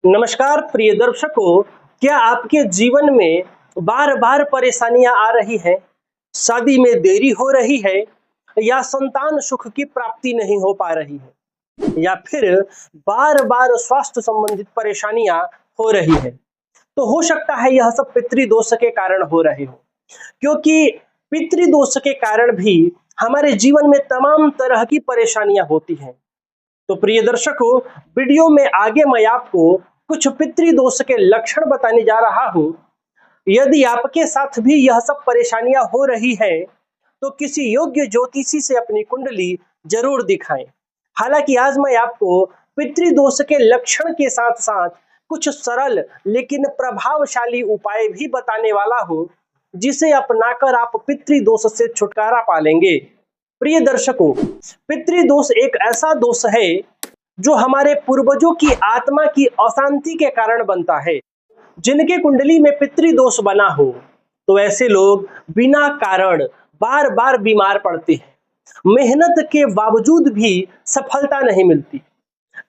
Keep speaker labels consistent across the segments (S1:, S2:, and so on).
S1: नमस्कार प्रिय दर्शकों, क्या आपके जीवन में बार बार परेशानियां आ रही है? शादी में देरी हो रही है या संतान सुख की प्राप्ति नहीं हो पा रही है या फिर बार बार स्वास्थ्य संबंधित परेशानियां हो रही है? तो हो सकता है यह सब पितृदोष के कारण हो रहे हो, क्योंकि पितृदोष के कारण भी हमारे जीवन में तमाम तरह की परेशानियां होती हैं। तो प्रिय दर्शकों, वीडियो में आगे मैं आपको कुछ पितृदोष के लक्षण बताने जा रहा हूं। यदि आपके साथ भी यह सब परेशानियां हो रही है तो किसी योग्य ज्योतिषी से अपनी कुंडली जरूर दिखाएं। हालांकि आज मैं आपको पितृदोष के लक्षण के साथ साथ कुछ सरल लेकिन प्रभावशाली उपाय भी बताने वाला हूं, जिसे अपनाकर आप पितृदोष से छुटकारा पालेंगे। प्रिय दर्शकों, पितृदोष एक ऐसा दोष है जो हमारे पूर्वजों की आत्मा की अशांति के कारण बनता है। जिनके कुंडली में पितृदोष बना हो तो ऐसे लोग बिना कारण बार बार बीमार पड़ते हैं, मेहनत के बावजूद भी सफलता नहीं मिलती।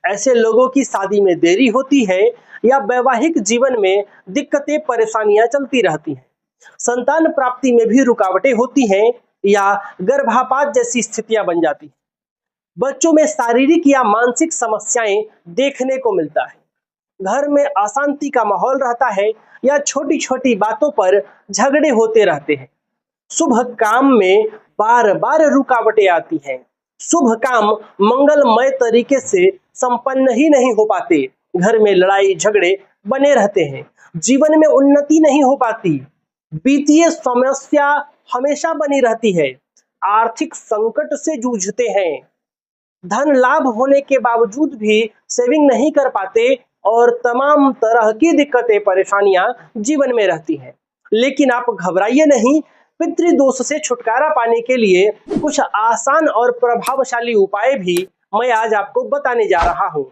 S1: ऐसे लोगों की शादी में देरी होती है या वैवाहिक जीवन में दिक्कतें परेशानियां चलती रहती हैं। संतान प्राप्ति में भी रुकावटें होती हैं या गर्भापात जैसी स्थितियां बन जाती हैं। बच्चों में शारीरिक या मानसिक समस्याएं देखने को मिलता है। घर में अशांति का माहौल रहता है या छोटी छोटी बातों पर झगड़े होते रहते हैं। शुभ काम में बार बार रुकावटें आती हैं। शुभ काम मंगलमय तरीके से संपन्न ही नहीं हो पाते। घर में लड़ाई झगड़े बने रहते हैं। जीवन में उन्नति नहीं हो पाती। वित्तीय समस्या हमेशा बनी रहती है। आर्थिक संकट से जूझते हैं। धन लाभ होने के बावजूद भी सेविंग नहीं कर पाते और तमाम तरह की दिक्कतें परेशानियां जीवन में रहती हैं। लेकिन आप घबराइए नहीं, पितृदोष से छुटकारा पाने के लिए कुछ आसान और प्रभावशाली उपाय भी मैं आज आपको बताने जा रहा हूं।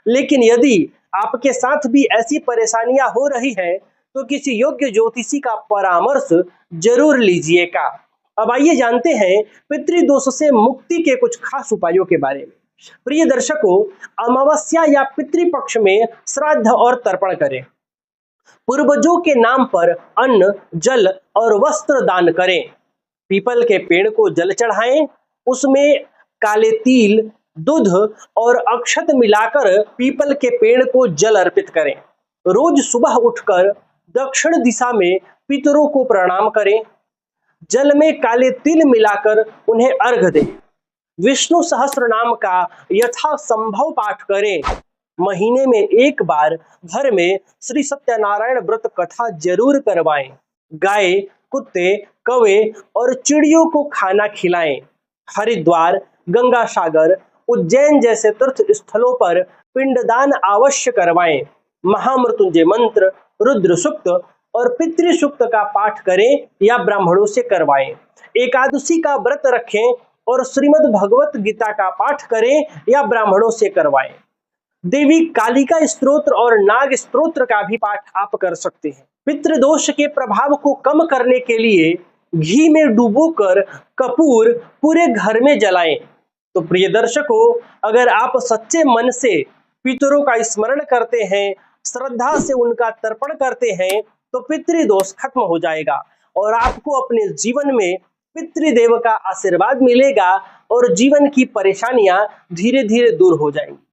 S1: लेकिन यदि आपके साथ भी ऐसी परेशानियां हो रही है तो किसी योग्य ज्योतिषी का परामर्श जरूर लीजिएगा। अब आइए जानते हैं पितृदोष से मुक्ति के कुछ खास उपायों के बारे में। प्रिय दर्शकों, अमावस्या या पितृपक्ष में श्राद्ध और तर्पण करें। पूर्वजों के नाम पर अन्न, जल और वस्त्र दान करें। पीपल के पेड़ को जल चढ़ाएं, उसमें काले तिल, दूध और अक्षत मिलाकर पीपल के पेड़ को जल अर्पित करें। रोज सुबह उठकर दक्षिण दिशा में पितरों को प्रणाम करें। जल में काले तिल मिलाकर उन्हें अर्घ दें। विष्णु सहस्त्र नाम का यथासंभव पाठ करें। महीने में एक बार घर में श्री सत्यनारायण व्रत कथा जरूर करवाएं। गाय, कुत्ते, कौवे और चिड़ियों को खाना खिलाएं। हरिद्वार, गंगा सागर, उज्जैन जैसे तीर्थ स्थलों पर पिंडदान अवश्य करवाएं। महामृत्युंजय मंत्र, रुद्र सूक्त और पितृ सूक्त का पाठ करें या ब्राह्मणों से करवाएं। एकादशी का व्रत रखें और श्रीमद् भगवत गीता का पाठ करें या ब्राह्मणों से करवाएं। देवी कालिका स्तोत्र और नाग स्तोत्र का भी पाठ आप कर सकते हैं। पितृदोष के प्रभाव को कम करने के लिए घी में डुबोकर कपूर पूरे घर में जलाएं। तो प्रिय दर्शकों, अगर आप सच्चे मन से पितरों का स्मरण करते हैं, श्रद्धा से उनका तर्पण करते हैं, तो पितृदोष खत्म हो जाएगा और आपको अपने जीवन में पितृदेव का आशीर्वाद मिलेगा और जीवन की परेशानियां धीरे धीरे दूर हो जाएंगी।